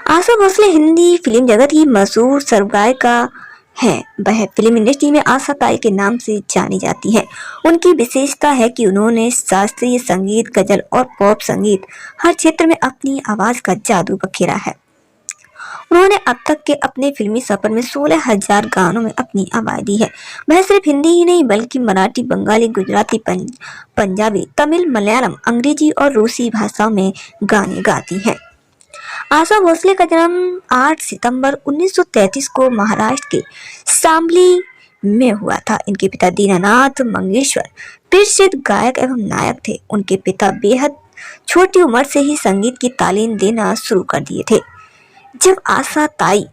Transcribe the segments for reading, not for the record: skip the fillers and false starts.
Asha Bhosle Hindi film जगत की मशहूर सर्वगायिका है। वह फिल्म इंडस्ट्री में आशा ताई के नाम से जानी जाती हैं। उनकी विशेषता है कि उन्होंने शास्त्रीय संगीत, गजल और पॉप संगीत हर क्षेत्र में अपनी आवाज का जादू बखेरा है। उन्होंने अब तक के अपने फिल्मी सफर में 16,000 गानों में अपनी आवाज दी है। वह सिर्फ हिंदी ही नहीं बल्कि मराठी, बंगाली, गुजराती, पंजाबी, तमिल, मलयालम, अंग्रेजी और रूसी भाषाओं में गाने गाती हैं। आशा भोसले का जन्म 8 सितंबर 1933 को महाराष्ट्र के सांगली में हुआ था। इनके पिता दीनानाथ मंगेशकर प्रसिद्ध गायक एवं नायक थे। उनके पिता बेहद छोटी उम्र से ही संगीत की तालीम देना शुरू कर दिए थे। जब आशा ताई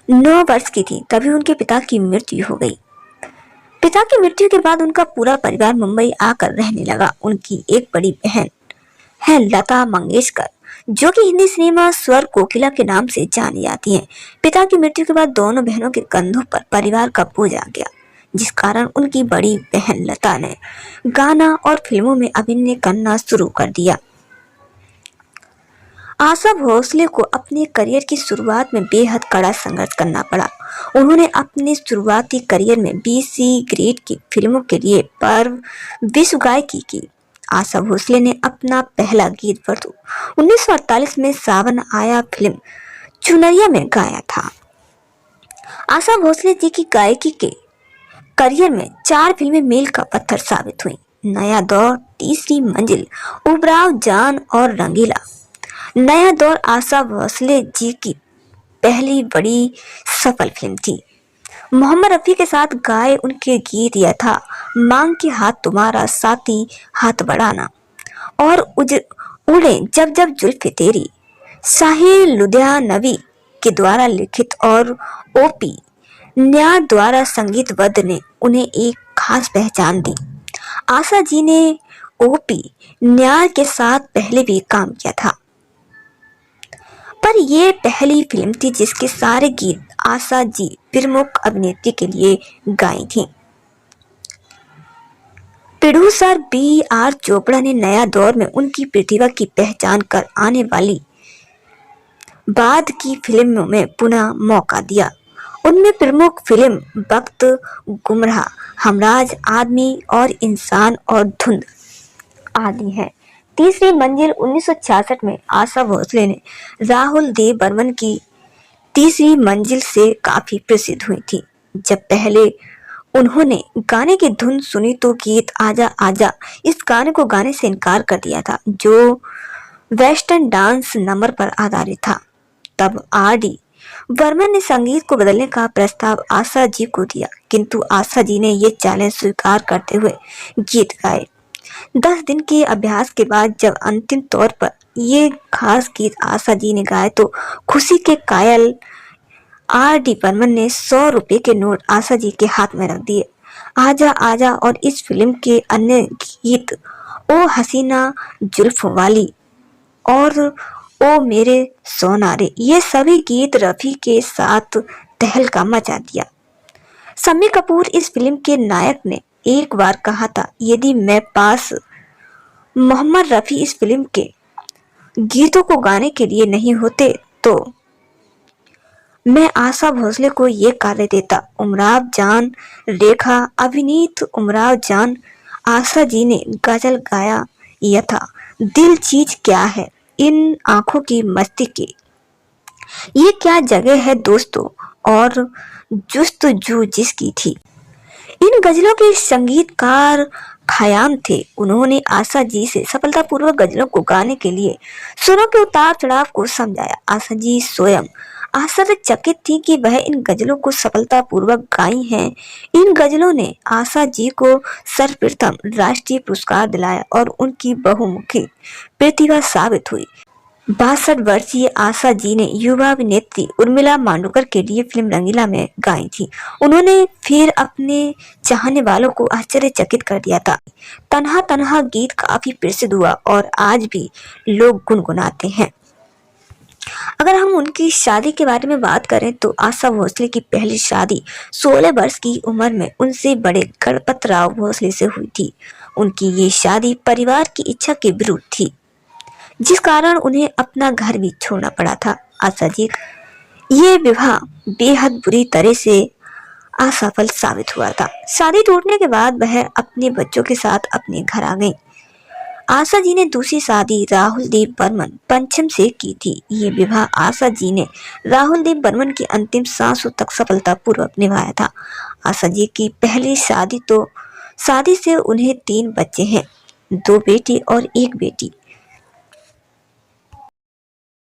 9 वर्ष की थी तभी उनके पिता की मृत्यु हो गई। पिता की मृत्यु के बाद उनका पूरा परिवार मुंबई आकर रहने लगा। उनकी एक बड़ी बहन है लता मंगेशकर, जो कि हिंदी सिनेमा स्वर कोकिला के नाम से जानी जाती हैं। पिता की मृत्यु के बाद दोनों बहनों के कंधों पर परिवार का बोझ आ गया, जिस कारण उनकी बड़ी बहन लता ने गाना और फिल्मों में अभिनय करना शुरू कर दिया। आशा भोसले को अपने करियर की शुरुआत में बेहद कड़ा संघर्ष करना पड़ा। उन्होंने अपने शुरुआती करियर में BC ग्रेड की फिल्मों के लिए पर्व विश्व गायकी की। आशा भोसले ने अपना पहला गीत वर्ष 1948 में सावन आया फिल्म चुनरिया में गाया था। आशा भोसले जी की गायकी के करियर में 4 फिल्में मील का पत्थर साबित हुई। नया दौर, तीसरी मंजिल, उबराव जान और रंगीला। नया दौर आशा भोसले जी की पहली बड़ी सफल फिल्म थी। मोहम्मद रफी के साथ गाए उनके गीत यह था मांग के हाथ तुम्हारा साथी हाथ बढ़ाना और उड़े जब जब जुल्फे तेरी। साहिर लुधियानवी के द्वारा लिखित और OP न्यार द्वारा संगीतबद्ध ने उन्हें एक खास पहचान दी। आशा जी ने OP न्यार के साथ पहले भी काम किया था, पर यह पहली फिल्म थी जिसके सारे गीत आशा जी प्रमुख अभिनेत्री के लिए गाई थी। प्रोड्यूसर BR चोपड़ा ने नया दौर में उनकी प्रतिभा की पहचान कर आने वाली बाद की फिल्मों में पुनः मौका दिया। उनमें प्रमुख फिल्म वक्त, गुमराह, हमराज आदमी और इंसान और धुंध आदि हैं। तीसरी मंजिल 1966 में आशा भोसले ने राहुल देव बर्मन की तीसरी मंजिल से काफी प्रसिद्ध हुई थी। जब पहले उन्होंने गाने की धुन सुनी तो गीत आजा आजा इस गाने को गाने से इनकार कर दिया था, जो वेस्टर्न डांस नंबर पर आधारित था। तब RD बर्मन ने संगीत को बदलने का प्रस्ताव आशा जी को दिया, किंतु आशा जी ने ये चैलेंज स्वीकार करते हुए गीत गाए। 10 दिन के अभ्यास के बाद जब अंतिम तौर पर ये खास गीत आशा जी ने गाए तो खुशी के कायल RD बर्मन ने 100 रुपए के नोट आशा जी के हाथ में रख दिए। आजा आजा और इस फिल्म के अन्य गीत ओ हसीना जुल्फ वाली और ओ मेरे सोनारे, ये सभी गीत रफी के साथ तहलका मचा दिया। शम्मी कपूर इस फिल्म के नायक ने एक बार कहा था, यदि मैं पास मोहम्मद रफी इस फिल्म के गीतों को गाने के लिए नहीं होते तो मैं आशा भोसले को ये कार्य देता। उमराव जान रेखा अभिनीत उमराव जान आशा जी ने गजल गाया यह था दिल चीज क्या है इन आंखों की मस्ती की, ये क्या जगह है दोस्तों और जुस्तजू जिसकी थी। इन गजलों के संगीतकार खयाम थे। उन्होंने आशा जी से सफलतापूर्वक गजलों को गाने के लिए सुरों के उतार चढ़ाव को समझाया। आशा जी स्वयं आश्चर्यचकित थी कि वह इन गजलों को सफलतापूर्वक गाई हैं। इन गजलों ने आशा जी को सर्वप्रथम राष्ट्रीय पुरस्कार दिलाया और उनकी बहुमुखी प्रतिभा साबित हुई। 62 वर्षीय आशा जी ने युवा अभिनेत्री उर्मिला मांडूकर के लिए फिल्म रंगीला में गाई थी। उन्होंने फिर अपने चाहने वालों को आश्चर्यचकित कर दिया था। तन्हा तन्हा गीत काफी प्रसिद्ध हुआ और आज भी लोग गुनगुनाते हैं। अगर हम उनकी शादी के बारे में बात करें तो आशा भोसले की पहली शादी 16 वर्ष की उम्र में उनसे बड़े गणपत राव भोसले से हुई थी। उनकी ये शादी परिवार की इच्छा के विरुद्ध थी, जिस कारण उन्हें अपना घर भी छोड़ना पड़ा था। आशा जी ये विवाह बेहद बुरी तरह से असफल साबित हुआ था। शादी टूटने के बाद वह अपने बच्चों के साथ अपने घर आ गई। आशा जी ने दूसरी शादी राहुल देव बर्मन पंचम से की थी। ये विवाह आशा जी ने राहुल देव बर्मन की अंतिम सांसों तक सफलतापूर्वक निभाया था। आशा जी की पहली शादी से उन्हें 3 बच्चे हैं, 2 बेटी और 1 बेटी।